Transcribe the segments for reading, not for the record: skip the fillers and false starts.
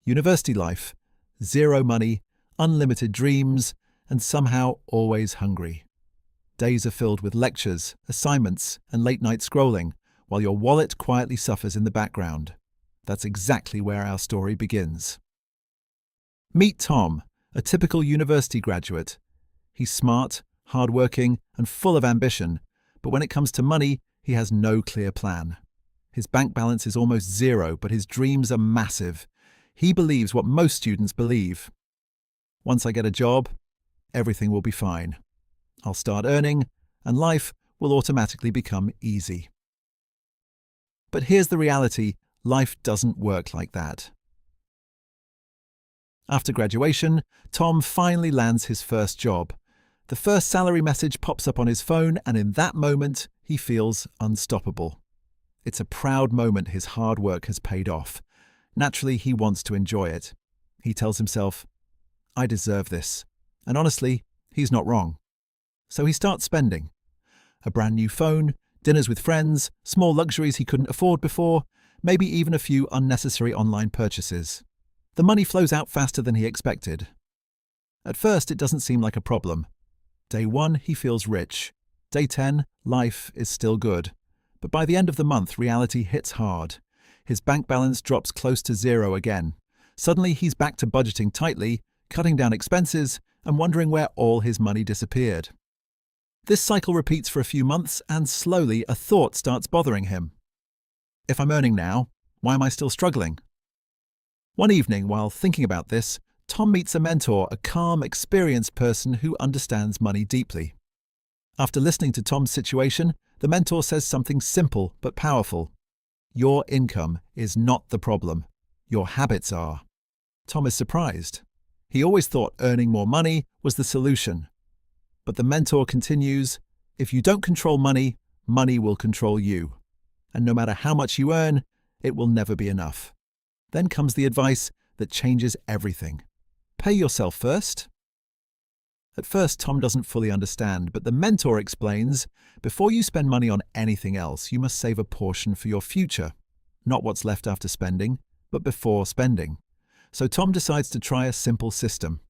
University life, zero money, unlimited dreams, and somehow always hungry. Days are filled with lectures, assignments, and late-night scrolling, while your wallet quietly suffers in the background. That's exactly where our story begins. Meet Tom, a typical university graduate. He's smart, hardworking, and full of ambition, but when it comes to money, he has no clear plan. His bank balance is almost zero, but his dreams are massive. He believes what most students believe. Once I get a job, everything will be fine. I'll start earning, and life will automatically become easy. But here's the reality: life doesn't work like that. After graduation, Tom finally lands his first job. The first salary message pops up on his phone, and in that moment, he feels unstoppable. It's a proud moment. His hard work has paid off. Naturally, he wants to enjoy it. He tells himself, "I deserve this." And honestly, he's not wrong. So he starts spending. A brand new phone, dinners with friends, small luxuries he couldn't afford before, maybe even a few unnecessary online purchases. The money flows out faster than he expected. At first, it doesn't seem like a problem. Day 1, he feels rich. Day 10, life is still good. But by the end of the month, reality hits hard. His bank balance drops close to zero again. Suddenly, he's back to budgeting tightly, cutting down expenses, and wondering where all his money disappeared. This cycle repeats for a few months, and slowly a thought starts bothering him. If I'm earning now, why am I still struggling? One evening, while thinking about this, Tom meets a mentor, a calm, experienced person who understands money deeply. After listening to Tom's situation, the mentor says something simple but powerful. Your income is not the problem. Your habits are. Tom is surprised. He always thought earning more money was the solution. But the mentor continues, if you don't control money, money will control you. And no matter how much you earn, it will never be enough. Then comes the advice that changes everything. Pay yourself first. At first, Tom doesn't fully understand, but the mentor explains, before you spend money on anything else, you must save a portion for your future. Not what's left after spending, but before spending. So Tom decides to try a simple system.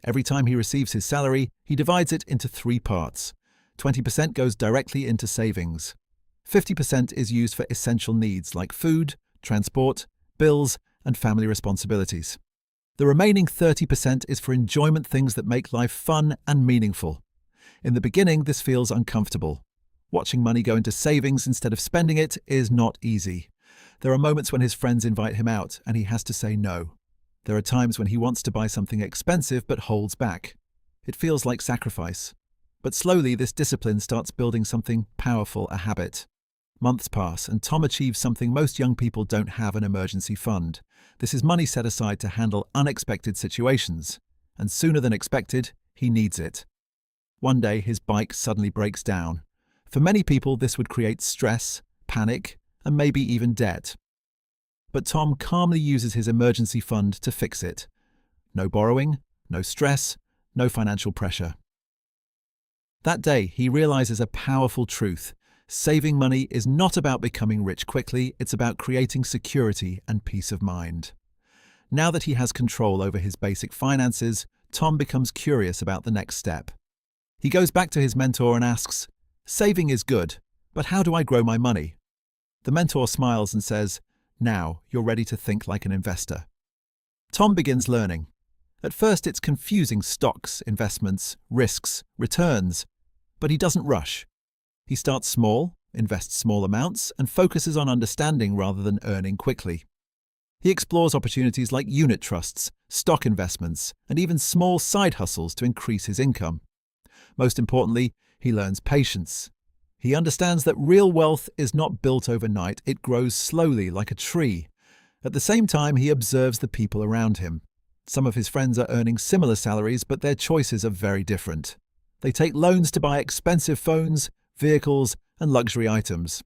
Every time he receives his salary, he divides it into 3 parts. 20% goes directly into savings. 50% is used for essential needs like food, transport, bills, and family responsibilities. The remaining 30% is for enjoyment, things that make life fun and meaningful. In the beginning, this feels uncomfortable. Watching money go into savings instead of spending it is not easy. There are moments when his friends invite him out and he has to say no. There are times when he wants to buy something expensive but holds back. It feels like sacrifice. But slowly, this discipline starts building something powerful, a habit. Months pass, and Tom achieves something most young people don't have: an emergency fund. This is money set aside to handle unexpected situations. And sooner than expected, he needs it. One day, his bike suddenly breaks down. For many people, this would create stress, panic, and maybe even debt. But Tom calmly uses his emergency fund to fix it. No borrowing, no stress, no financial pressure. That day, he realizes a powerful truth. Saving money is not about becoming rich quickly, it's about creating security and peace of mind. Now that he has control over his basic finances, Tom becomes curious about the next step. He goes back to his mentor and asks, "Saving is good, but how do I grow my money?" The mentor smiles and says, "Now you're ready to think like an investor." Tom begins learning. At first, it's confusing: stocks, investments, risks, returns. But he doesn't rush. He starts small, invests small amounts, and focuses on understanding rather than earning quickly. He explores opportunities like unit trusts, stock investments, and even small side hustles to increase his income. Most importantly, he learns patience. He understands that real wealth is not built overnight, it grows slowly like a tree. At the same time, he observes the people around him. Some of his friends are earning similar salaries, but their choices are very different. They take loans to buy expensive phones, vehicles, and luxury items.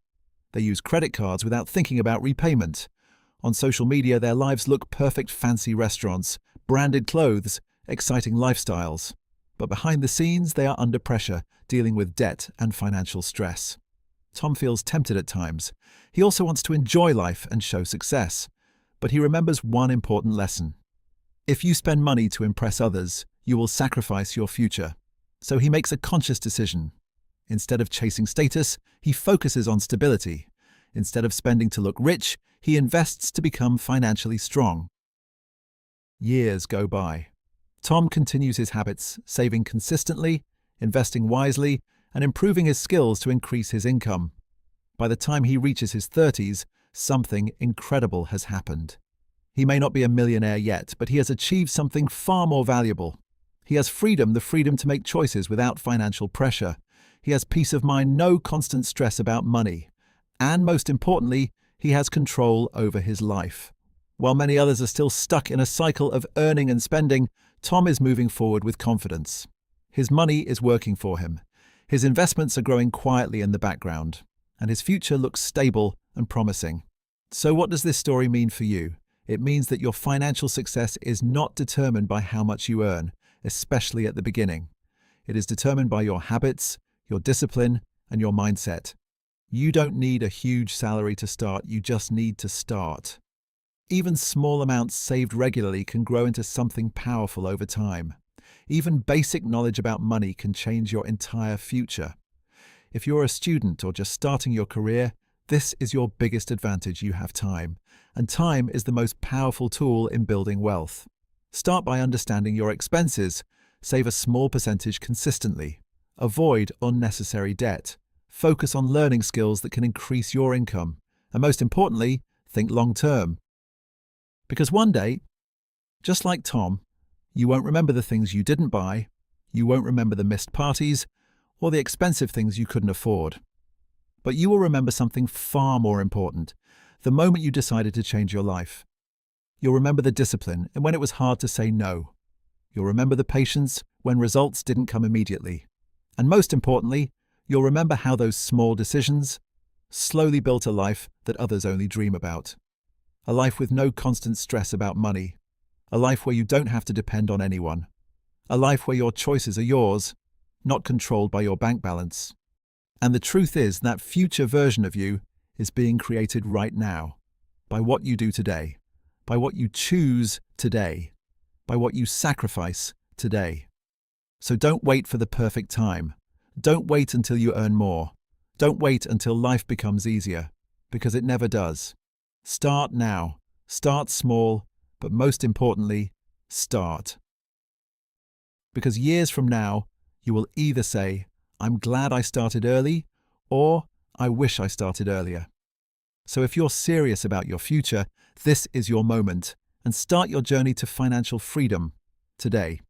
They use credit cards without thinking about repayment. On social media, their lives look perfect: fancy restaurants, branded clothes, exciting lifestyles. But behind the scenes, they are under pressure, dealing with debt and financial stress. Tom feels tempted at times. He also wants to enjoy life and show success. But he remembers one important lesson. If you spend money to impress others, you will sacrifice your future. So he makes a conscious decision. Instead of chasing status, he focuses on stability. Instead of spending to look rich, he invests to become financially strong. Years go by. Tom continues his habits, saving consistently, investing wisely, and improving his skills to increase his income. By the time he reaches his 30s, something incredible has happened. He may not be a millionaire yet, but he has achieved something far more valuable. He has freedom, the freedom to make choices without financial pressure. He has peace of mind, no constant stress about money. And most importantly, he has control over his life. While many others are still stuck in a cycle of earning and spending, Tom is moving forward with confidence. His money is working for him. His investments are growing quietly in the background, and his future looks stable and promising. So what does this story mean for you? It means that your financial success is not determined by how much you earn, especially at the beginning. It is determined by your habits, your discipline, and your mindset. You don't need a huge salary to start, you just need to start. Even small amounts saved regularly can grow into something powerful over time. Even basic knowledge about money can change your entire future. If you're a student or just starting your career, this is your biggest advantage. You have time, and time is the most powerful tool in building wealth. Start by understanding your expenses. Save a small percentage consistently. Avoid unnecessary debt. Focus on learning skills that can increase your income. And most importantly, think long-term. Because one day, just like Tom, you won't remember the things you didn't buy, you won't remember the missed parties, or the expensive things you couldn't afford. But you will remember something far more important, the moment you decided to change your life. You'll remember the discipline and when it was hard to say no. You'll remember the patience when results didn't come immediately. And most importantly, you'll remember how those small decisions slowly built a life that others only dream about. A life with no constant stress about money. A life where you don't have to depend on anyone. A life where your choices are yours, not controlled by your bank balance. And the truth is that future version of you is being created right now, by what you do today, by what you choose today, by what you sacrifice today. So don't wait for the perfect time. Don't wait until you earn more. Don't wait until life becomes easier, because it never does. Start now. Start small, but most importantly, start. Because years from now, you will either say, I'm glad I started early, or I wish I started earlier. So if you're serious about your future, this is your moment, and start your journey to financial freedom today.